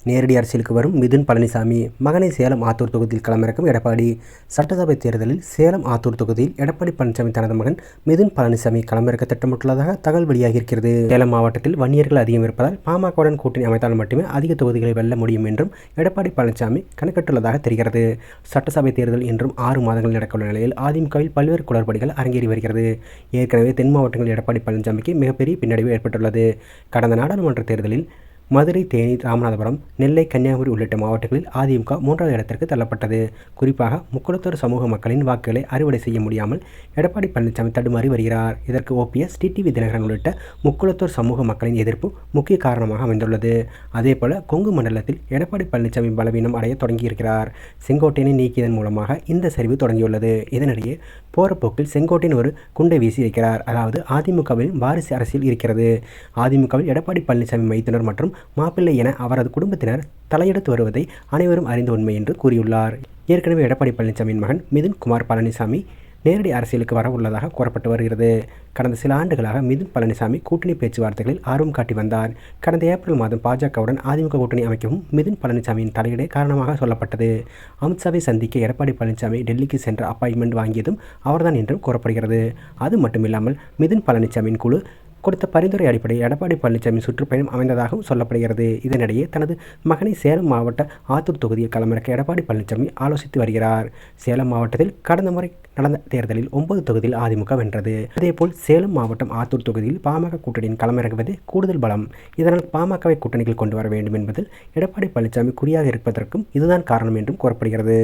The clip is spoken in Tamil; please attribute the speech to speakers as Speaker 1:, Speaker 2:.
Speaker 1: நேரடி அரசியலுக்கு வரும் மிதுன் பழனிசாமி. மகனை சேலம் ஆத்தூர் தொகுதியில் களமிறக்கும் எடப்பாடி. சட்டசபை தேர்தலில் சேலம் ஆத்தூர் தொகுதியில் எடப்பாடி பழனிசாமி தனது மகன் மிதுன் பழனிசாமி களமிறக்க திட்டமிட்டுள்ளதாக தகவல் வெளியாகியிருக்கிறது. சேலம் மாவட்டத்தில் வன்னியர்கள் அதிகம் இருப்பதால் பாமகவுடன் கூட்டணி அமைத்தால் மட்டுமே அதிக தொகுதிகளை வெல்ல முடியும் என்றும் எடப்பாடி பழனிசாமி கணக்கிட்டுள்ளதாக தெரிகிறது. சட்டசபை தேர்தல் இன்றும் 6 மாதங்கள் நடக்கவுள்ள நிலையில் அதிமுகவில் பல்வேறு குளறுபடிகள் அரங்கேறி வருகிறது. ஏற்கனவே தென் மாவட்டங்களில் எடப்பாடி பழனிசாமிக்கு மிகப்பெரிய பின்னடைவு ஏற்பட்டுள்ளது. கடந்த நாடாளுமன்ற தேர்தலில் மதுரை, தேனி, ராமநாதபுரம், நெல்லை, கன்னியாகுமரி உள்ளிட்ட மாவட்டங்களில் அதிமுக 3வது இடத்திற்கு தள்ளப்பட்டது. குறிப்பாக முக்குளத்தூர் சமூக மக்களின் வாக்குகளை அறுவடை செய்ய முடியாமல் எடப்பாடி பழனிசாமி தடுமாறி வருகிறார். இதற்கு ஓபிஎஸ், டிடிவி தினகரன் உள்ளிட்ட முக்குளத்தூர் சமூக மக்களின் எதிர்ப்பு முக்கிய காரணமாக அமைந்துள்ளது. அதேபோல கொங்கு மண்டலத்தில் எடப்பாடி பழனிசாமி பலவீனம் அடைய தொடங்கியிருக்கிறார். செங்கோட்டையனை நீக்கியதன் மூலமாக இந்த சரிவு தொடங்கியுள்ளது. இதனிடையே போறப்போக்கில் செங்கோட்டையன் ஒரு குண்டை வீசி இருக்கிறார். அதாவது அதிமுகவில் வாரிசு அரசியல் இருக்கிறது. அதிமுகவில் எடப்பாடி பழனிசாமி மைத்துனர் மற்றும் மாப்பிள்ளை என அவரது குடும்பத்தினர் தலையெடுத்து வருவதை அனைவரும் அறிந்த உண்மை என்று கூறியுள்ளார். ஏற்கனவே எடப்பாடி பழனிசாமியின் மகன் மிதுன் குமார் பழனிசாமி நேரடி அரசியலுக்கு வர உள்ளதாக கூறப்பட்டு வருகிறது. கடந்த சில ஆண்டுகளாக மிதுன் பழனிசாமி கூட்டணி பேச்சுவார்த்தைகளில் ஆர்வம் காட்டி வந்தார். கடந்த ஏப்ரல் மாதம் பாஜகவுடன் அதிமுக கூட்டணி அமைக்கவும் மிதுன் பழனிசாமியின் தலையீடு காரணமாக சொல்லப்பட்டது. அமித்ஷாவை சந்திக்க எடப்பாடி பழனிசாமி டெல்லிக்கு சென்ற அப்பாயின்மெண்ட் வாங்கியதும் அவர்தான் என்றும் கூறப்படுகிறது. அது மட்டுமில்லாமல் மிதுன் பழனிசாமியின் குழு கொடுத்த பரிந்துரை அடிப்படையில் எடப்பாடி பழனிசாமி சுற்றுப்பயணம் அமைந்ததாகவும் சொல்லப்படுகிறது. இதனிடையே தனது மகனை சேலம் மாவட்ட ஆத்தூர் தொகுதியில் களமிறக்க எடப்பாடி பழனிசாமி ஆலோசித்து வருகிறார். சேலம் மாவட்டத்தில் கடந்த முறை நடந்த தேர்தலில் 9 தொகுதியில் அதிமுக வென்றது. அதேபோல் சேலம் மாவட்டம் ஆத்தூர் தொகுதியில் பாமக கூட்டணியின் களமிறங்குவது கூடுதல் பலம். இதனால் பாமகவை கூட்டணியில் கொண்டு வர வேண்டும் என்பதில் எடப்பாடி பழனிசாமி குறியாக இருப்பதற்கும் இதுதான் காரணம் என்றும் கூறப்படுகிறது.